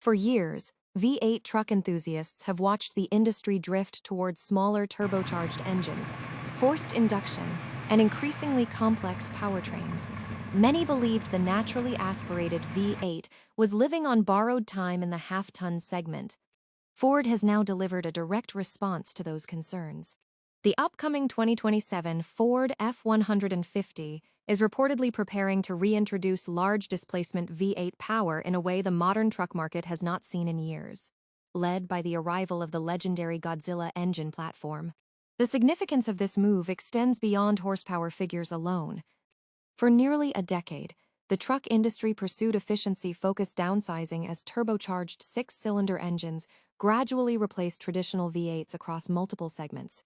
For years, V8 truck enthusiasts have watched the industry drift towards smaller turbocharged engines, forced induction, and increasingly complex powertrains. Many believed the naturally aspirated V8 was living on borrowed time in the half-ton segment. Ford has now delivered a direct response to those concerns. The upcoming 2027 Ford F-150 is reportedly preparing to reintroduce large displacement V8 power in a way the modern truck market has not seen in years. Led by the arrival of the legendary Godzilla engine platform, the significance of this move extends beyond horsepower figures alone. For nearly a decade, the truck industry pursued efficiency-focused downsizing as turbocharged six-cylinder engines gradually replaced traditional V8s across multiple segments.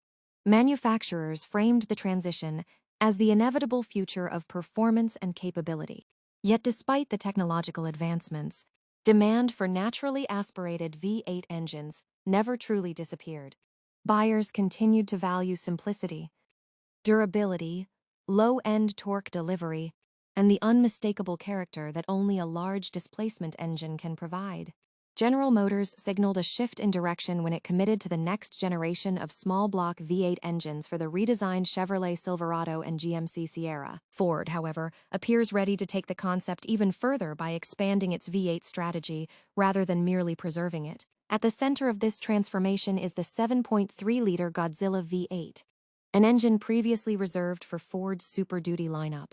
Manufacturers framed the transition as the inevitable future of performance and capability. Yet despite the technological advancements, demand for naturally aspirated V8 engines never truly disappeared. Buyers continued to value simplicity, durability, low-end torque delivery, and the unmistakable character that only a large displacement engine can provide. General Motors signaled a shift in direction when it committed to the next generation of small-block V8 engines for the redesigned Chevrolet Silverado and GMC Sierra. Ford, however, appears ready to take the concept even further by expanding its V8 strategy rather than merely preserving it. At the center of this transformation is the 7.3L Godzilla V8, an engine previously reserved for Ford's Super Duty lineup.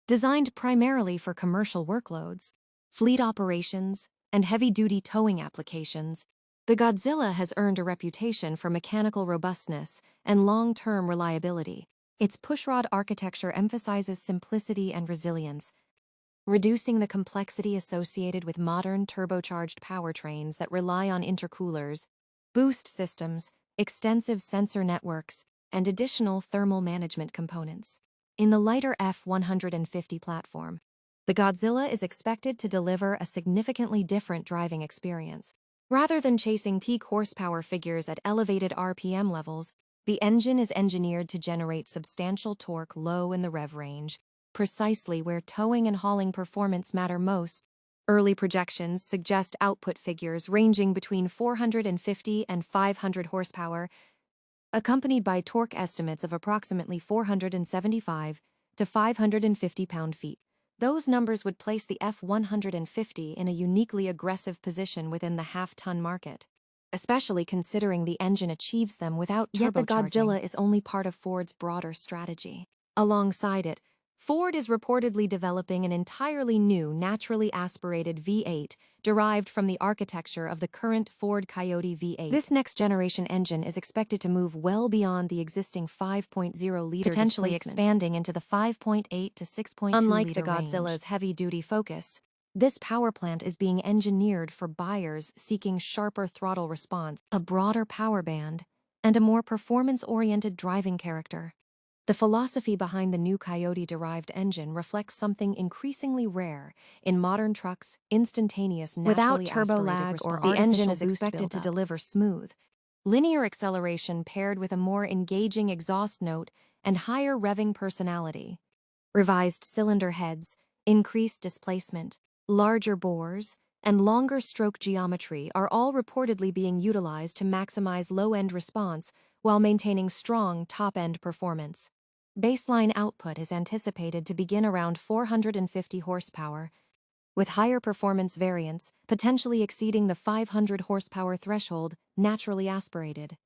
Designed primarily for commercial workloads, fleet operations, and heavy-duty towing applications, the Godzilla has earned a reputation for mechanical robustness and long-term reliability. Its pushrod architecture emphasizes simplicity and resilience, reducing the complexity associated with modern turbocharged powertrains that rely on intercoolers, boost systems, extensive sensor networks, and additional thermal management components. In the lighter F-150 platform, the Godzilla is expected to deliver a significantly different driving experience. Rather than chasing peak horsepower figures at elevated RPM levels, the engine is engineered to generate substantial torque low in the rev range, precisely where towing and hauling performance matter most. Early projections suggest output figures ranging between 450 and 500 horsepower, accompanied by torque estimates of approximately 475 to 550 pound-feet. Those numbers would place the F-150 in a uniquely aggressive position within the half-ton market, especially considering the engine achieves them without turbocharging. Yet the Godzilla is only part of Ford's broader strategy. Alongside it, Ford is reportedly developing an entirely new naturally aspirated V8 derived from the architecture of the current Ford Coyote V8. This next-generation engine is expected to move well beyond the existing 5.0-liter potentially expanding into the 5.8 to 6.2-liter range. Unlike the Godzilla's heavy-duty focus, this power plant is being engineered for buyers seeking sharper throttle response, a broader power band, and a more performance-oriented driving character. The philosophy behind the new Coyote-derived engine reflects something increasingly rare in modern trucks: instantaneous, naturally aspirated turbo lag or the engine is expected to deliver smooth, linear acceleration paired with a more engaging exhaust note and higher revving personality. Revised cylinder heads, increased displacement, larger bores, and longer stroke geometry are all reportedly being utilized to maximize low-end response while maintaining strong top-end performance. Baseline output is anticipated to begin around 450 horsepower, with higher performance variants potentially exceeding the 500 horsepower threshold naturally aspirated.